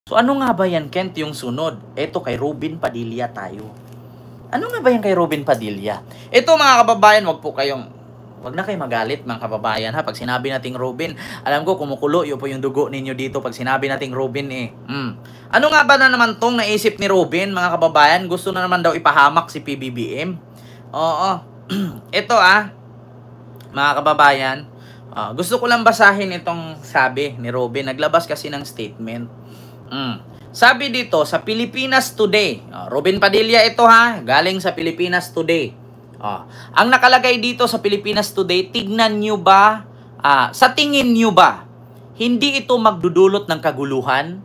So ano nga ba yan, Kent, yung sunod? Ito kay Robin Padilla tayo. Ano nga ba yan kay Robin Padilla? Ito mga kababayan, wag na kayo magalit mga kababayan ha. Pag sinabi nating Robin, alam ko kumukulo yun po yung dugo ninyo dito pag sinabi nating Robin eh. Ano nga ba na naman tong naisip ni Robin mga kababayan? Gusto na naman daw ipahamak si PBBM. Oo. Ito mga kababayan. Gusto ko lang basahin itong sabi ni Robin. Naglabas kasi ng statement. Sabi dito sa Pilipinas Today, Robin Padilla ito galing sa Pilipinas Today. Ang nakalagay dito sa Pilipinas Today, tignan nyo ba, sa tingin nyo ba, hindi ito magdudulot ng kaguluhan?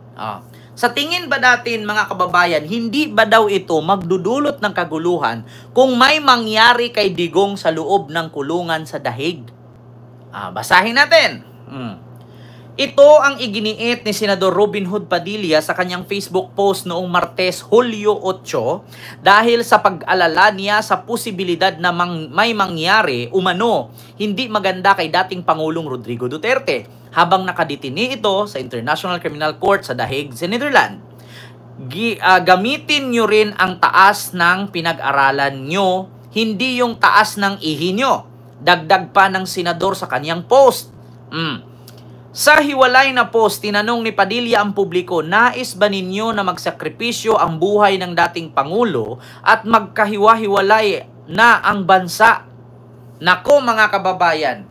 Sa tingin ba natin mga kababayan, hindi ba daw ito magdudulot ng kaguluhan kung may mangyari kay Digong sa loob ng kulungan sa Dahig? Basahin natin. Ito ang iginiit ni Senador Robin Hood Padilla sa kanyang Facebook post noong Martes, Hulyo 8 dahil sa pag-alala niya sa posibilidad na may mangyari umano hindi maganda kay dating Pangulong Rodrigo Duterte habang nakadetini ito sa International Criminal Court sa The Hague, sa Netherlands. Gamitin nyo rin ang taas ng pinag-aralan nyo, hindi yung taas ng ihi nyo. Dagdag pa ng senador sa kanyang post. Sa hiwalay na post, tinanong ni Padilla ang publiko, nais ba ninyo na magsakripisyo ang buhay ng dating Pangulo at magkahiwa-hiwalay na ang bansa? Nako mga kababayan,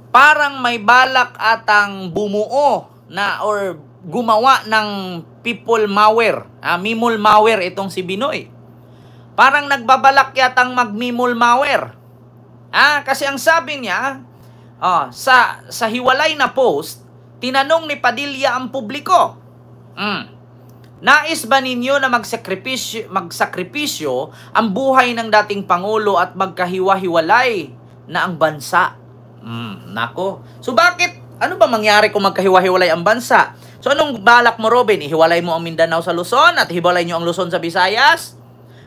parang may balak atang bumuo na or gumawa ng people malware, mimol malware itong si Binoy. Parang nagbabalak yatang mag-mimol malware. Kasi ang sabi niya, sa hiwalay na post, tinanong ni Padilla ang publiko, nais ba ninyo na magsakripisyo ang buhay ng dating Pangulo at magkahiwa-hiwalay na ang bansa? Nako. So bakit? Ano ba mangyari kung magkahiwa-hiwalay ang bansa? So anong balak mo, Robin? Ihiwalay mo ang Mindanao sa Luzon at hiwalay nyo ang Luzon sa Visayas?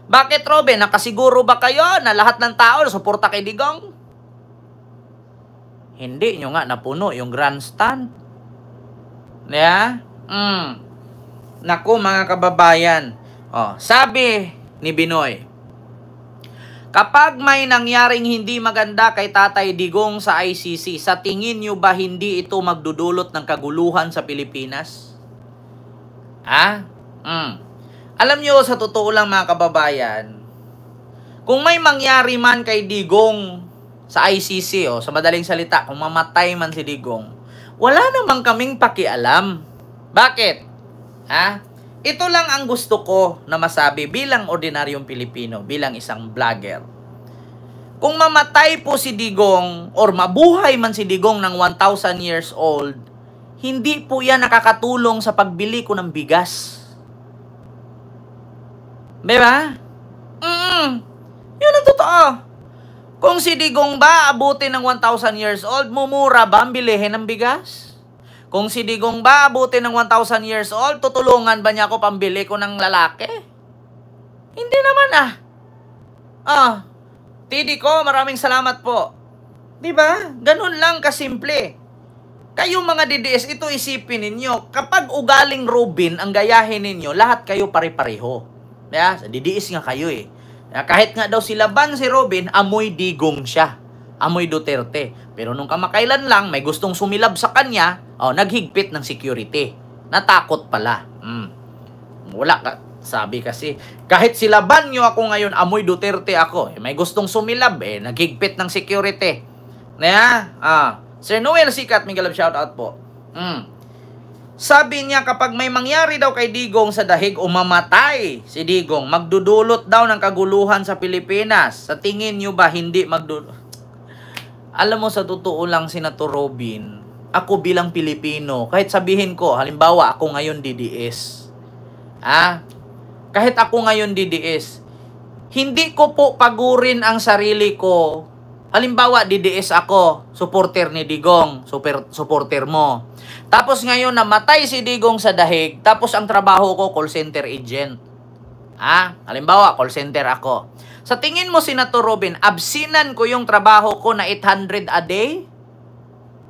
Bakit, Robin? Nakasiguro ba kayo na lahat ng tao suporta kay Digong? Hindi nyo nga napuno yung grandstand. Naku mga kababayan. Sabi ni Binoy, kapag may nangyaring hindi maganda kay Tatay Digong sa ICC, sa tingin nyo ba hindi ito magdudulot ng kaguluhan sa Pilipinas? Alam nyo, sa totoo lang mga kababayan, kung may mangyari man kay Digong sa ICC, sa madaling salita, kung mamatay man si Digong, wala namang kaming pakialam. Bakit? Ito lang ang gusto ko na masabi bilang ordinaryong Pilipino, bilang isang vlogger. Kung mamatay po si Digong or mabuhay man si Digong ng 1,000 years old, hindi po yan nakakatulong sa pagbili ko ng bigas. Diba? Yun ang totoo. Kung si Digong ba abutin ng 1,000 years old, mumura ba ang bilihin ng bigas? Kung si Digong ba abutin ng 1,000 years old, tutulungan ba niya ako pambili ko ng lalaki? Hindi naman Tidi ko, maraming salamat po. Diba? Ganun lang kasimple. Kayong mga DDS, ito isipin ninyo, kapag ugaling Robin ang gayahin ninyo, lahat kayo pare-pareho. Sa DDS nga kayo kahit nga daw si Laban si Robin, amoy Digong siya. Amoy Duterte. Pero nung kamakailan lang, may gustong sumilab sa kanya, naghigpit ng security. Natakot pala. Wala ka. Sabi kasi, kahit si Laban nyo ako ngayon, amoy Duterte ako. May gustong sumilab, naghigpit ng security. Sir Noel Sikat, may galab shoutout po. Sabi niya, kapag may mangyari daw kay Digong sa Dahig o mamatay si Digong, magdudulot daw ng kaguluhan sa Pilipinas. Sa tingin nyo ba hindi magdudulot? Alam mo, sa totoo lang, Senator Robin, ako bilang Pilipino, kahit sabihin ko, halimbawa ako ngayon DDS. Kahit ako ngayon DDS, hindi ko po pagurin ang sarili ko. Halimbawa, DDS ako, supporter ni Digong, supporter mo. Tapos ngayon namatay si Digong sa Dahig, tapos ang trabaho ko call center agent. Halimbawa, call center ako. Sa tingin mo, Senator Robin, absinan ko yung trabaho ko na 800 a day?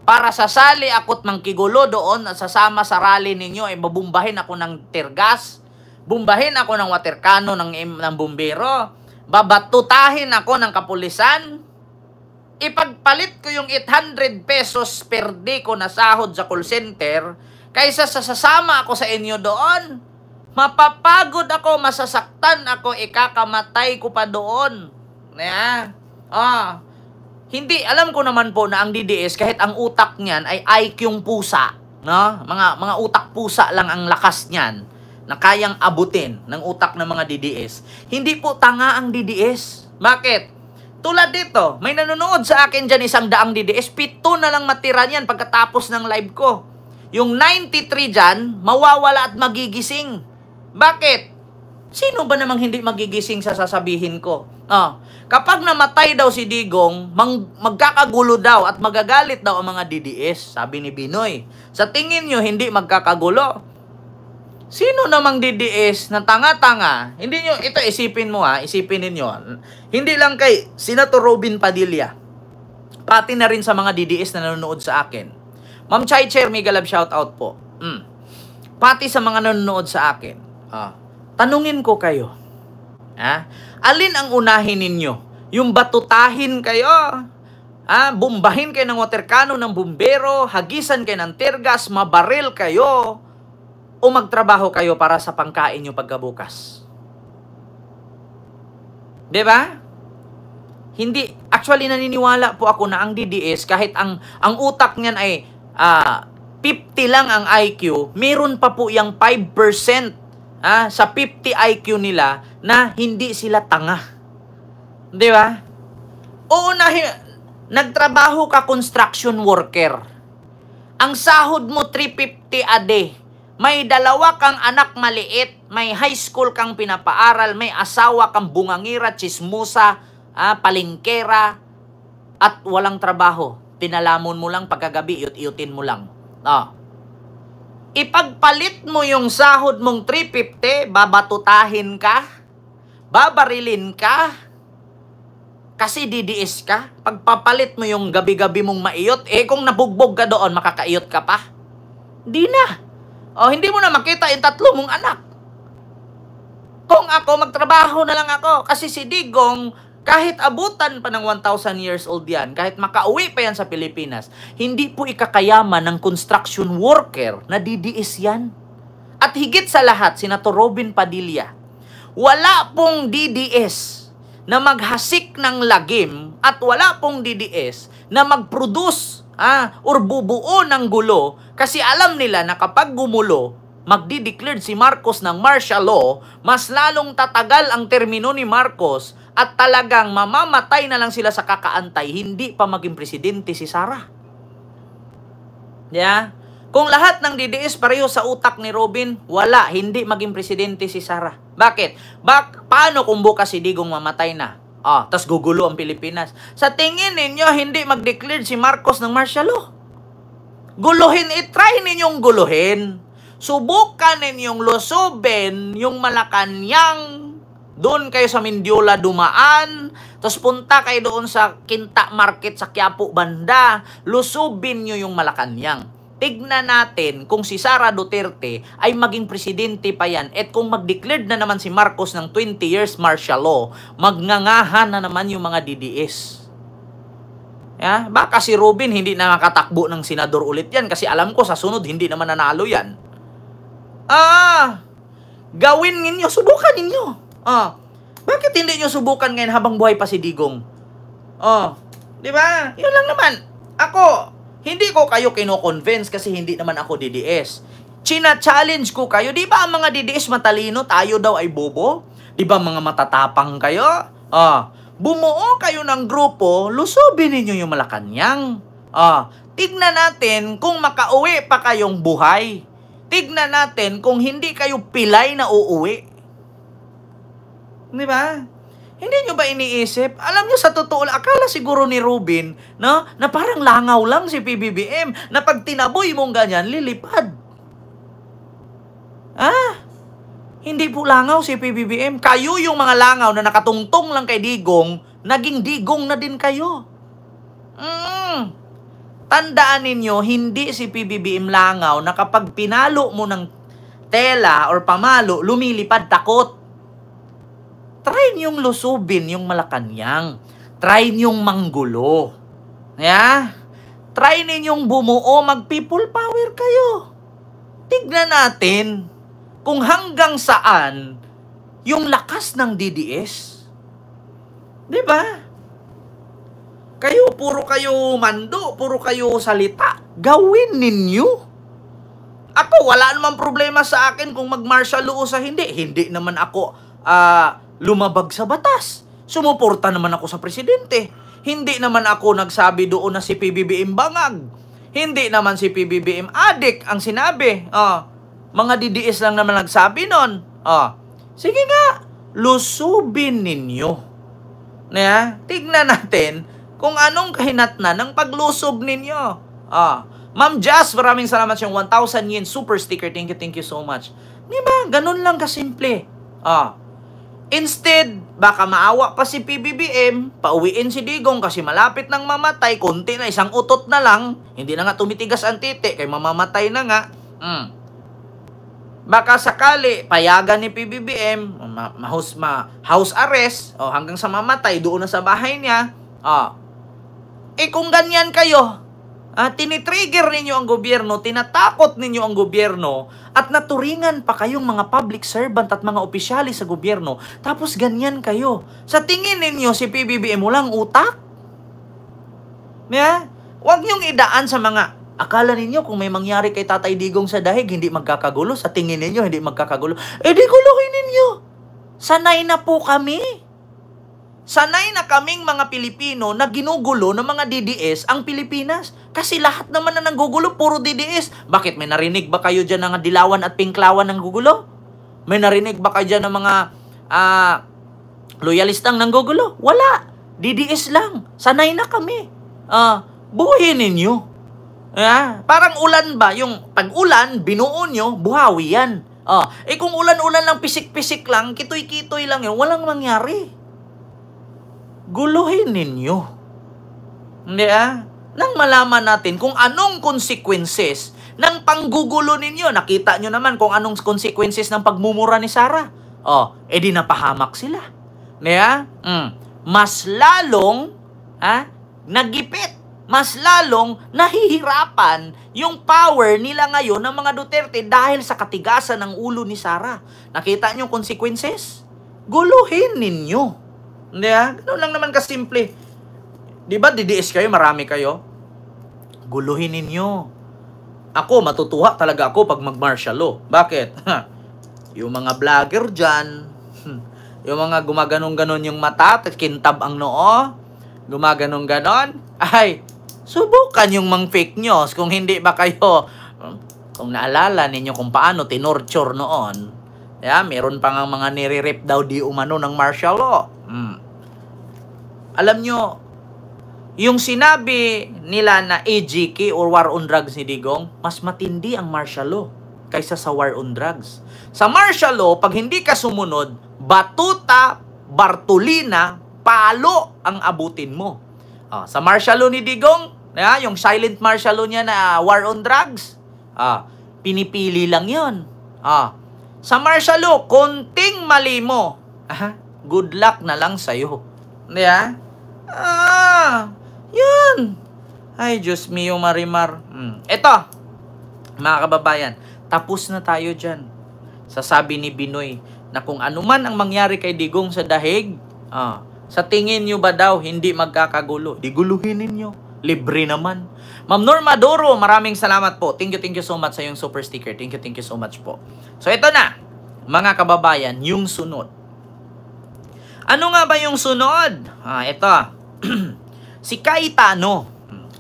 para sasali ako't mangkigulo doon at sasama sa rally ninyo, babumbahin ako ng tirgas, bumbahin ako ng waterkano ng bumbero, babatutahin ako ng kapulisan, ipagpalit ko yung 800 pesos per day ko na sahod sa call center, kaysa sasama ako sa inyo doon. Mapapagod ako, masasaktan ako, ikakamatay ko pa doon. Hindi, alam ko naman po na ang DDS, kahit ang utak niyan ay IQ pusa, no? Mga utak pusa lang ang lakas niyan na kayang abutin ng utak ng mga DDS. Hindi po tanga ang DDS. Bakit? Tulad dito, may nanonood sa akin dyan 100 DDS, 7 na lang matira niyan pagkatapos ng live ko. Yung 93 dyan, mawawala at magigising. Bakit? Sino ba namang hindi magigising sa sasabihin ko? Kapag namatay daw si Digong, magkakagulo daw at magagalit daw ang mga DDS, sabi ni Binoy. Sa tingin nyo, hindi magkakagulo? Sino namang DDS na tanga-tanga? Hindi nyo, ito isipin mo isipin ninyo. Hindi lang kay Senator Robin Padilla, pati na rin sa mga DDS na nanonood sa akin. Ma'am Chai Chair, mega love shoutout po. Pati sa mga nanonood sa akin. Tanungin ko kayo. Alin ang unahin ninyo? Yung batutahin kayo? Bumbahin kayo ng waterkano ng bumbero, hagisan kayo ng tirgas, mabaril kayo, o magtrabaho kayo para sa pangkain nyo pagkabukas? Diba? Hindi, actually naniniwala po ako na ang DDS, kahit ang utak niyan ay 50 lang ang IQ, meron pa po yung 5% sa 50 IQ nila na hindi sila tanga. Di ba? Oo, nagtrabaho ka construction worker. Ang sahod mo 350 a day. May 2 kang anak maliit, may high school kang pinapaaral, may asawa kang bungangira, chismusa, palingkera, at walang trabaho. Pinalamon mo lang pagkagabi, iyut-iyutin mo lang. Ipagpalit mo yung sahod mong 350, babatutahin ka, babarilin ka, kasi DDS ka. Pagpapalit mo yung gabi-gabi mong maiyot, kung nabugbog ka doon, makakaiyot ka pa? Di na. Hindi mo na makita yung 3 mong anak. Kung ako, magtrabaho na lang ako, kasi si Digong, kahit abutan pa ng 1,000 years old yan, kahit makauwi pa yan sa Pilipinas, hindi po ikakayaman ng construction worker na DDS yan. At higit sa lahat, Senator Robin Padilla, wala pong DDS na maghasik ng lagim at wala pong DDS na mag-produce or bubuo ng gulo, kasi alam nila na kapag gumulo, magdi-declare si Marcos ng martial law, mas lalong tatagal ang termino ni Marcos at talagang mamamatay na lang sila sa kakaantay, hindi pa maging presidente si Sara. Kung lahat ng DDS pareho sa utak ni Robin, wala, hindi maging presidente si Sara. Bakit? Paano kung bukas si Digong mamatay na? Tas gugulo ang Pilipinas. Sa tingin ninyo, hindi mag-declare si Marcos ng martial law? Guluhin, try ninyong guluhin. Subukan ninyong lusubin yung Malacanang, doon kayo sa Mindiola dumaan, tapos punta kayo doon sa Quinta Market sa Quiapo banda, lusubin nyo yung Malacanang. Tignan natin kung si Sara Duterte ay maging presidente pa yan, at kung mag-declared na naman si Marcos ng 20 years martial law, magngangahan na naman yung mga DDS. Baka si Robin hindi na makatakbo ng senador ulit yan, kasi alam ko sa sunod hindi naman nanalo yan. Gawin ninyo, subukan ninyo. Bakit hindi nyo subukan ngayon habang buhay pa si Digong? Di ba? Yun lang naman. Ako, hindi ko kayo kino-convince kasi hindi naman ako DDS. China-challenge ko kayo. Di ba ang mga DDS matalino? Tayo daw ay bobo? Di ba mga matatapang kayo? Bumuo kayo ng grupo, lusubin ninyo yung Malacanang. Tignan natin kung makauwi pa kayong buhay. Tignan natin kung hindi kayo pilay na uuwi. Di ba? Hindi nyo ba iniisip? Alam nyo, sa totoo, akala siguro ni Robin, no, na parang langaw lang si PBBM, na pag tinaboy mong ganyan, lilipad. Hindi po langaw si PBBM. Kayo yung mga langaw na nakatungtong lang kay Digong, naging Digong na din kayo. tandaan ninyo, hindi si PBBM Langaw na kapag pinalo mo ng tela or pamalo, lumilipad takot. Try niyong lusubin yung Malacanang. Try niyong manggulo. Yeah? Try ninyong bumuo, mag-people power kayo. Tignan natin kung hanggang saan yung lakas ng DDS. Diba? Kayo, puro kayo mando, puro kayo salita. Gawin ninyo. Ako, wala namang problema sa akin kung mag-martial law sa hindi. Hindi naman ako lumabag sa batas. Sumuporta naman ako sa presidente. Hindi naman ako nagsabi doon na si PBBM bangag. Hindi naman si PBBM adik ang sinabi. Mga DDS lang naman nagsabi nun. Sige nga, lusubin ninyo. Tignan natin kung anong kahinatnan ng paglusob ninyo. Ma'am Jazz, maraming salamat sa 1,000 yen super sticker. Thank you so much. Diba? Ganun lang kasimple. Instead, baka maawa pa si PBBM, pauwiin si Digong kasi malapit nang mamatay, konti na, isang utot na lang, hindi na nga tumitigas ang titi, kay mamamatay na nga. Baka sakali, payagan ni PBBM, house arrest, hanggang sa mamatay, doon na sa bahay niya. Kung ganyan kayo, tinitrigger ninyo ang gobyerno, tinatakot ninyo ang gobyerno, at naturingan pa kayong mga public servant at mga opisyalis sa gobyerno, tapos ganyan kayo. Sa tingin ninyo, si PBBM walang utak? Huwag niyong idaan sa mga, akala ninyo kung may mangyari kay Tatay Digong sa dahig, hindi magkakagulo. Sa tingin ninyo, hindi magkakagulo. Di guluhin ninyo. Sanay na po kami. Sanay na kaming mga Pilipino na ginugulo ng mga DDS ang Pilipinas. Kasi lahat naman na nanggugulo, puro DDS. Bakit? May narinig ba kayo dyan ng dilawan at pinklawan ng gugulo? May narinig ba kayo dyan ng mga loyalistang nanggugulo? Wala. DDS lang. Sanay na kami. Buhin ninyo. Parang ulan ba? Yung pag-ulan, binuo nyo, buhawi yan. Kung ulan-ulan lang, pisik-pisik lang, kitoy-kitoy lang yun, walang mangyari. Guluhin ninyo. Hindi Nang malaman natin kung anong consequences ng panggugulo ninyo. Nakita nyo naman kung anong consequences ng pagmumura ni Sara. Di napahamak sila. Hindi Mas lalong nagipit. Mas lalong nahihirapan yung power nila ngayon ng mga Duterte dahil sa katigasan ng ulo ni Sara. Nakita nyo yung consequences? Guluhin ninyo. Hindi Ganun lang naman kasimple. Di ba DDS kayo, marami kayo? Guluhin ninyo. Ako, matutuwa talaga ako pag mag-martial law. Bakit? Yung mga vlogger dyan, yung mga gumaganong-ganon yung mata, kintab ang noo, gumaganong-ganon, ay, subukan yung mga fake news. Kung hindi ba kayo, kung naalala ninyo kung paano tinorture noon, meron pa nga mga nire-rip daw di umano ng martial law. Alam nyo, yung sinabi nila na AGK or War on Drugs ni Digong, mas matindi ang martial law kaysa sa War on Drugs. Sa martial law, pag hindi ka sumunod, batuta, bartolina, palo ang abutin mo. Sa martial law ni Digong, yung silent martial law niya na War on Drugs, pinipili lang yun. Sa martial law, konting mali mo, good luck na lang sa'yo. Yan. Ay, Diyos mio, Marimar. Ito, mga kababayan, tapos na tayo dyan. Sasabi ni Binoy na kung ano man ang mangyari kay Digong sa dahig, sa tingin nyo ba daw hindi magkakagulo? Di guluhin ninyo. Libre naman. Ma'am Norma Doro, maraming salamat po. Thank you so much sa yung super sticker. Thank you so much po. So, ito na, mga kababayan, yung sunod. Ano nga ba yung sunod? Ito. Si Cayetano.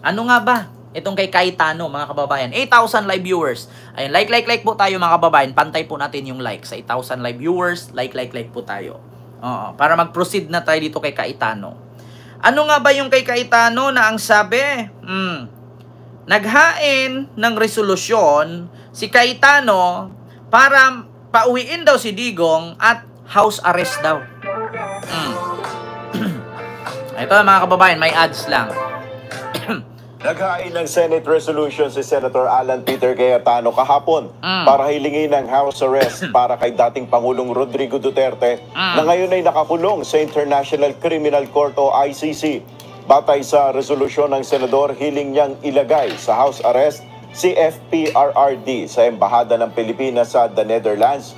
Ano nga ba? Itong kay Cayetano, mga kababayan. 8,000 live viewers. Ayun, like po tayo, mga kababayan. Pantay po natin yung like. Sa 8,000 live viewers, like po tayo. Para mag-proceed na tayo dito kay Cayetano. Ano nga ba yung kay Cayetano na ang sabi? Naghain ng resolusyon si Cayetano para pauwiin daw si Digong at house arrest daw. Ito, mga kababayan, may ads lang. Naghain ng Senate resolution si Senator Alan Peter Cayetano kahapon para hilingin ng house arrest para kay dating Pangulong Rodrigo Duterte na ngayon ay nakakulong sa International Criminal Court o ICC. Batay sa resolusyon ng Senador, hiling niyang ilagay sa house arrest si FPRRD sa Embahada ng Pilipinas sa The Netherlands.